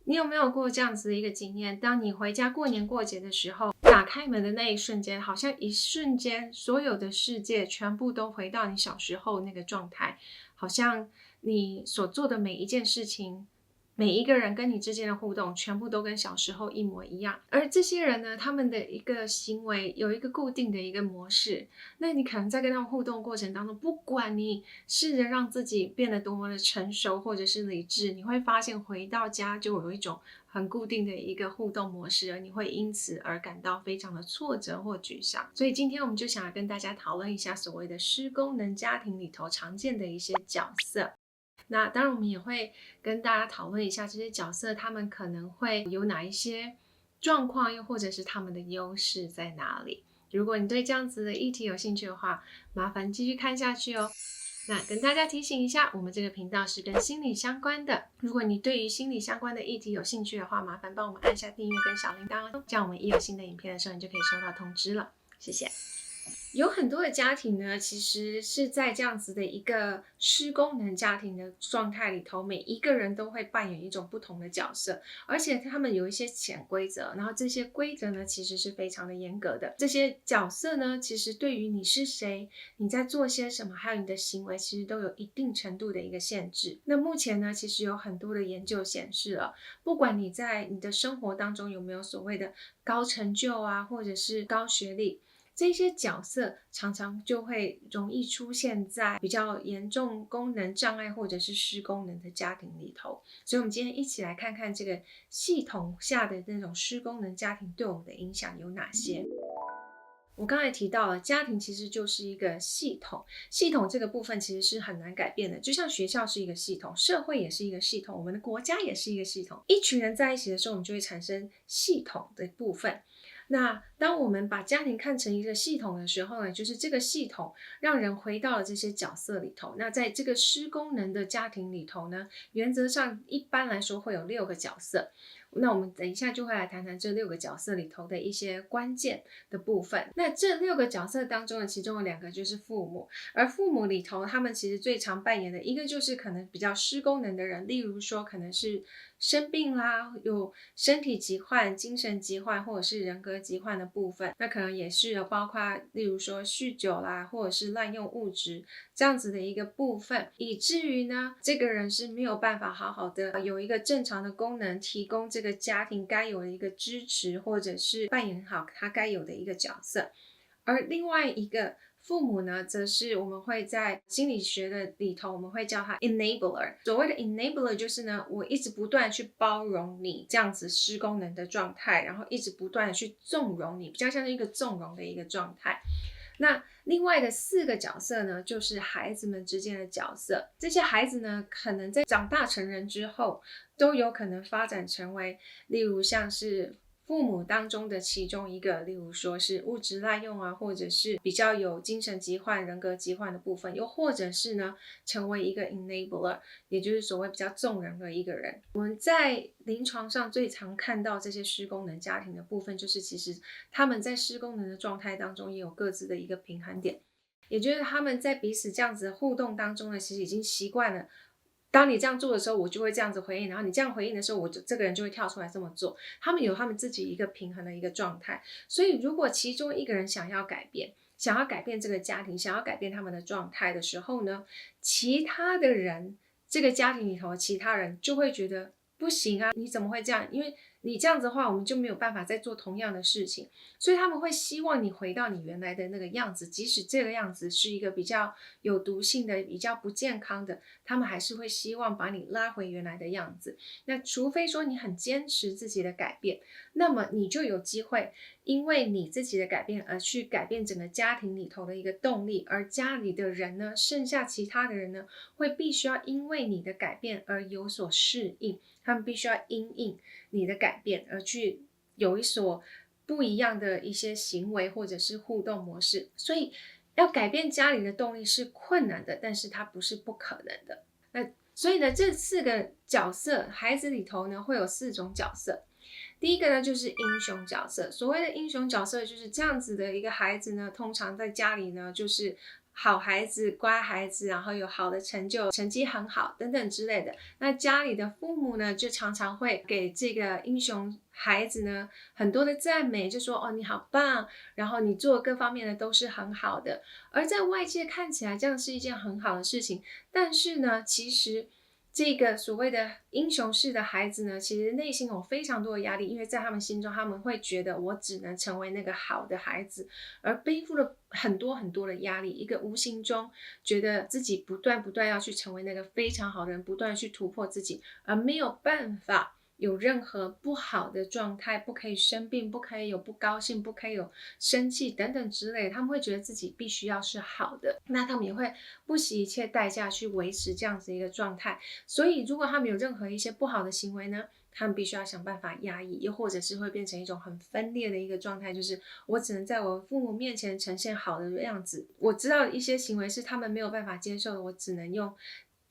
你有没有过这样子的一个经验？当你回家过年过节的时候，打开门的那一瞬间，好像一瞬间所有的世界全部都回到你小时候那个状态，好像你所做的每一件事情，每一个人跟你之间的互动，全部都跟小时候一模一样。而这些人呢，他们的一个行为有一个固定的一个模式，那你可能在跟他们互动过程当中，不管你试着让自己变得多么的成熟或者是理智，你会发现回到家就有一种很固定的一个互动模式，而你会因此而感到非常的挫折或沮丧。所以今天我们就想要跟大家讨论一下所谓的失功能家庭里头常见的一些角色。那当然我们也会跟大家讨论一下这些角色他们可能会有哪一些状况，又或者是他们的优势在哪里。如果你对这样子的议题有兴趣的话，麻烦继续看下去哦。那跟大家提醒一下，我们这个频道是跟心理相关的。如果你对于心理相关的议题有兴趣的话，麻烦帮我们按下订阅跟小铃铛哦，这样我们一有新的影片的时候，你就可以收到通知了。谢谢。有很多的家庭呢，其实是在这样子的一个失功能家庭的状态里头，每一个人都会扮演一种不同的角色，而且他们有一些潜规则，然后这些规则呢，其实是非常的严格的。这些角色呢，其实对于你是谁，你在做些什么，还有你的行为，其实都有一定程度的一个限制。那目前呢，其实有很多的研究显示了，不管你在你的生活当中有没有所谓的高成就啊，或者是高学历，这些角色常常就会容易出现在比较严重功能障碍或者是失功能的家庭里头。所以我们今天一起来看看这个系统下的那种失功能家庭对我们的影响有哪些。我刚才提到了，家庭其实就是一个系统，系统这个部分其实是很难改变的，就像学校是一个系统，社会也是一个系统，我们的国家也是一个系统。一群人在一起的时候，我们就会产生系统的部分。那当我们把家庭看成一个系统的时候呢，就是这个系统让人回到了这些角色里头。那在这个失功能的家庭里头呢，原则上一般来说会有6个角色。那我们等一下就会来谈谈这6个角色里头的一些关键的部分。那这6个角色当中呢，其中有2个就是父母，而父母里头他们其实最常扮演的一个就是可能比较失功能的人，例如说可能是生病啦，有身体疾患、精神疾患或者是人格疾患的部分，那可能也是有包括例如说酗酒啦，或者是滥用物质这样子的一个部分，以至于呢这个人是没有办法好好的有一个正常的功能，提供这个家庭该有的一个支持，或者是扮演好他该有的一个角色。而另外一个父母呢，则是我们会在心理学的里头，我们会叫他 enabler。所谓的 enabler 就是呢，我一直不断去包容你这样子失功能的状态，然后一直不断的去纵容你，比较像是一个纵容的一个状态。那另外的4个角色呢，就是孩子们之间的角色。这些孩子呢，可能在长大成人之后，都有可能发展成为，例如像是父母当中的其中一个，例如说是物质滥用啊，或者是比较有精神疾患、人格疾患的部分，又或者是呢，成为一个 enabler， 也就是所谓比较纵容的一个人。我们在临床上最常看到这些失功能家庭的部分，就是其实他们在失功能的状态当中也有各自的一个平衡点，也就是他们在彼此这样子的互动当中呢，其实已经习惯了，当你这样做的时候，我就会这样子回应，然后你这样回应的时候，这个人就会跳出来这么做。他们有他们自己一个平衡的一个状态，所以如果其中一个人想要改变这个家庭，想要改变他们的状态的时候呢，其他的人，这个家庭里头的其他人就会觉得不行啊，你怎么会这样？因为你这样子的话，我们就没有办法再做同样的事情，所以他们会希望你回到你原来的那个样子，即使这个样子是一个比较有毒性的、比较不健康的，他们还是会希望把你拉回原来的样子。那除非说你很坚持自己的改变，那么你就有机会因为你自己的改变而去改变整个家庭里头的一个动力，而家里的人呢，剩下其他的人呢，会必须要因为你的改变而有所适应，他们必须要因应你的改变而去有一所不一样的一些行为或者是互动模式。所以要改变家里的动力是困难的，但是它不是不可能的。所以呢，这4个角色，孩子里头呢会有4种角色。第一个呢就是英雄角色，所谓的英雄角色就是这样子的一个孩子呢，通常在家里呢就是好孩子、乖孩子，然后有好的成就、成绩很好等等之类的。那家里的父母呢，就常常会给这个英雄孩子呢很多的赞美，就说哦你好棒，然后你做各方面的都是很好的。而在外界看起来这样是一件很好的事情，但是呢，其实这个所谓的英雄式的孩子呢，其实内心有非常多的压力，因为在他们心中，他们会觉得我只能成为那个好的孩子，而背负了很多很多的压力，一个无形中觉得自己不断要去成为那个非常好的人，不断去突破自己，而没有办法有任何不好的状态，不可以生病，不可以有不高兴，不可以有生气等等之类的，他们会觉得自己必须要是好的，那他们也会不惜一切代价去维持这样子一个状态。所以如果他们有任何一些不好的行为呢，他们必须要想办法压抑，又或者是会变成一种很分裂的一个状态，就是我只能在我父母面前呈现好的样子，我知道一些行为是他们没有办法接受的，我只能用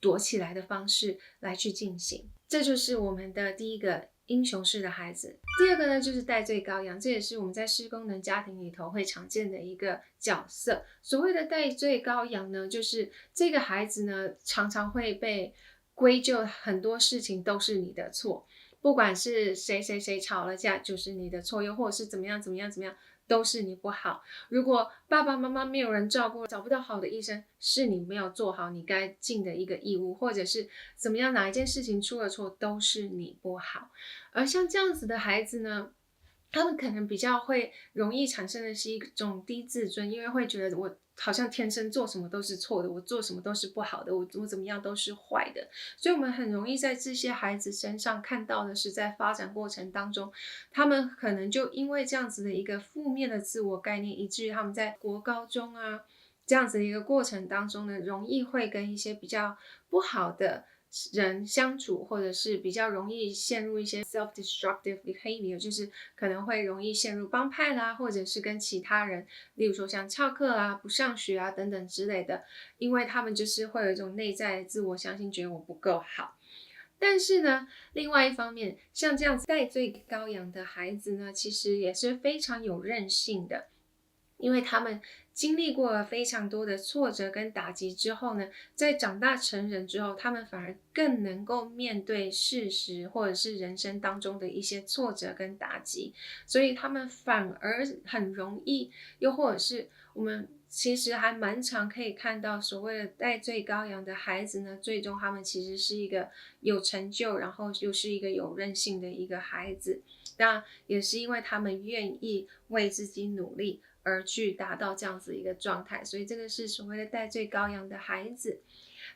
躲起来的方式来去进行。这就是我们的第一个英雄式的孩子。第二个呢，就是代罪羔羊，这也是我们在失功能家庭里头会常见的一个角色。所谓的代罪羔羊呢，就是这个孩子呢，常常会被归咎很多事情都是你的错，不管是谁吵了架就是你的错，又或者是怎么样都是你不好。如果爸爸妈妈没有人照顾，找不到好的医生，是你没有做好你该尽的一个义务，或者是怎么样哪一件事情出了错，都是你不好。而像这样子的孩子呢，他们可能比较会容易产生的是一种低自尊，因为会觉得我好像天生做什么都是错的，我做什么都是不好的，我怎么样都是坏的。所以我们很容易在这些孩子身上看到的是，在发展过程当中，他们可能就因为这样子的一个负面的自我概念，以至于他们在国高中啊这样子的一个过程当中呢，容易会跟一些比较不好的人相处，或者是比较容易陷入一些 self-destructive behavior， 就是可能会容易陷入帮派啦，或者是跟其他人，例如说像翘课啊、不上学啊等等之类的，因为他们就是会有一种内在的自我相信，觉得我不够好。但是呢，另外一方面，像这样子代罪羔羊的孩子呢，其实也是非常有韧性的。因为他们经历过了非常多的挫折跟打击之后呢，在长大成人之后，他们反而更能够面对事实或者是人生当中的一些挫折跟打击，所以他们反而很容易，又或者是我们其实还蛮常可以看到所谓的代罪羔羊的孩子呢，最终他们其实是一个有成就，然后又是一个有韧性的一个孩子。那也是因为他们愿意为自己努力而去达到这样子一个状态，所以这个是所谓的代罪羔羊的孩子。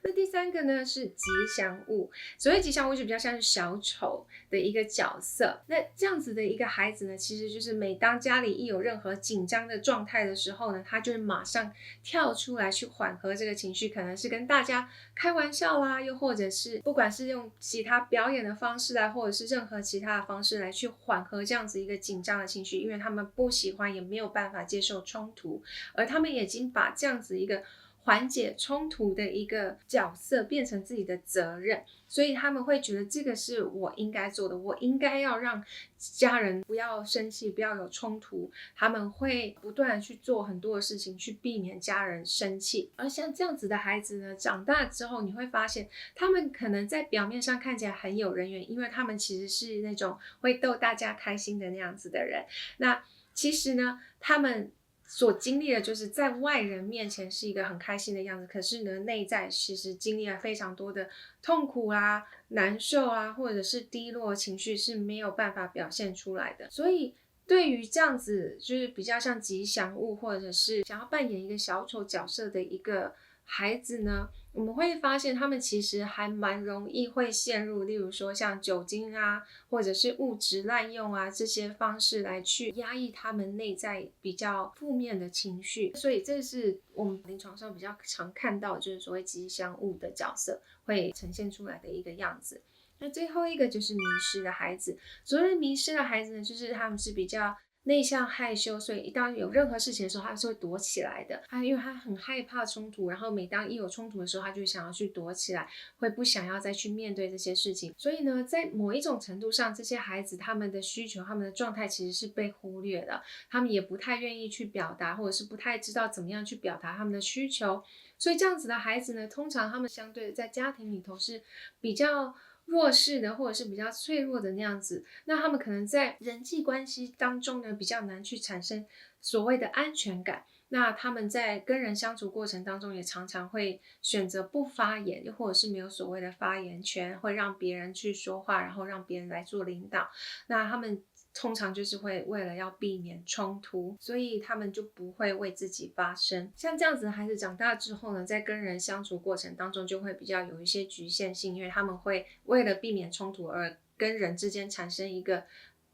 那第三个呢是吉祥物，所谓吉祥物就比较像是小丑的一个角色。那这样子的一个孩子呢，其实就是每当家里一有任何紧张的状态的时候呢，他就会马上跳出来去缓和这个情绪，可能是跟大家开玩笑啦，又或者是不管是用其他表演的方式啦，或者是任何其他的方式来去缓和这样子一个紧张的情绪，因为他们不喜欢也没有办法接受冲突，而他们已经把这样子一个缓解冲突的一个角色变成自己的责任，所以他们会觉得这个是我应该做的，我应该要让家人不要生气，不要有冲突，他们会不断的去做很多的事情去避免家人生气。而像这样子的孩子呢，长大之后你会发现他们可能在表面上看起来很有人缘，因为他们其实是那种会逗大家开心的那样子的人，那其实呢他们所经历的就是在外人面前是一个很开心的样子，可是呢内在其实经历了非常多的痛苦啊、难受啊，或者是低落情绪是没有办法表现出来的。所以对于这样子就是比较像吉祥物，或者是想要扮演一个小丑角色的一个孩子呢，我们会发现他们其实还蛮容易会陷入例如说像酒精啊或者是物质滥用啊这些方式来去压抑他们内在比较负面的情绪，所以这是我们临床上比较常看到就是所谓吉祥物的角色会呈现出来的一个样子。那最后一个就是迷失的孩子，所谓迷失的孩子呢，就是他们是比较内向害羞，所以一到有任何事情的时候，他是会躲起来的。因为他很害怕冲突，然后每当一有冲突的时候，他就想要去躲起来，会不想要再去面对这些事情。所以呢，在某一种程度上，这些孩子他们的需求、他们的状态其实是被忽略的，他们也不太愿意去表达，或者是不太知道怎么样去表达他们的需求。所以这样子的孩子呢，通常他们相对的在家庭里头是比较弱势的，或者是比较脆弱的那样子，那他们可能在人际关系当中呢，比较难去产生所谓的安全感。那他们在跟人相处过程当中，也常常会选择不发言，又或者是没有所谓的发言权，会让别人去说话，然后让别人来做领导。那他们通常就是会为了要避免冲突，所以他们就不会为自己发声。像这样子的孩子长大之后呢，在跟人相处过程当中就会比较有一些局限性，因为他们会为了避免冲突而跟人之间产生一个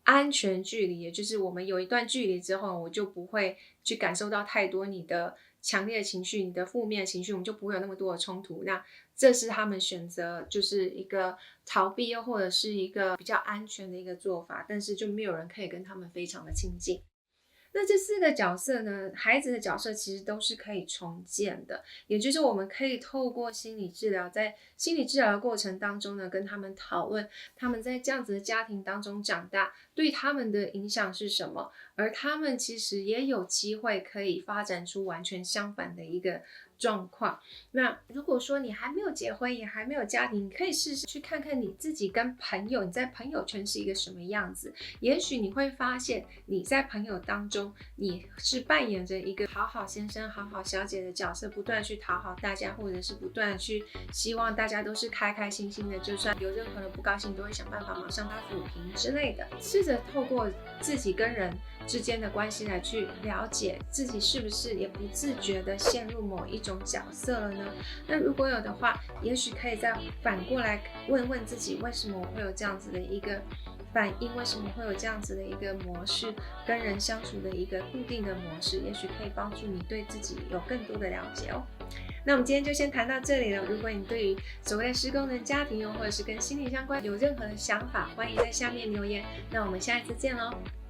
安全距离，也就是我们有一段距离之后，我就不会去感受到太多你的强烈的情绪，你的负面的情绪，我们就不会有那么多的冲突。那这是他们选择就是一个逃避，又或者是一个比较安全的一个做法，但是就没有人可以跟他们非常的亲近。那这4个角色呢，孩子的角色其实都是可以重建的，也就是我们可以透过心理治疗，在心理治疗的过程当中呢，跟他们讨论他们在这样子的家庭当中长大，对他们的影响是什么，而他们其实也有机会可以发展出完全相反的一个状况。那如果说你还没有结婚，也还没有家庭，你可以试试去看看你自己跟朋友，你在朋友圈是一个什么样子。也许你会发现你在朋友当中，你是扮演着一个好好先生、好好小姐的角色，不断去讨好大家，或者是不断去希望大家都是开开心心的，就算有任何的不高兴，都会想办法马上把它抚平之类的。试着透过自己跟人之间的关系来去了解自己是不是也不自觉的陷入某一种角色了呢？那如果有的话，也许可以再反过来问问自己，为什么我会有这样子的一个反应，为什么会有这样子的一个模式，跟人相处的一个固定的模式，也许可以帮助你对自己有更多的了解哦。那我们今天就先谈到这里了。如果你对于所谓的失功能家庭，又或者是跟心理相关有任何的想法，欢迎在下面留言。那我们下一次见喽。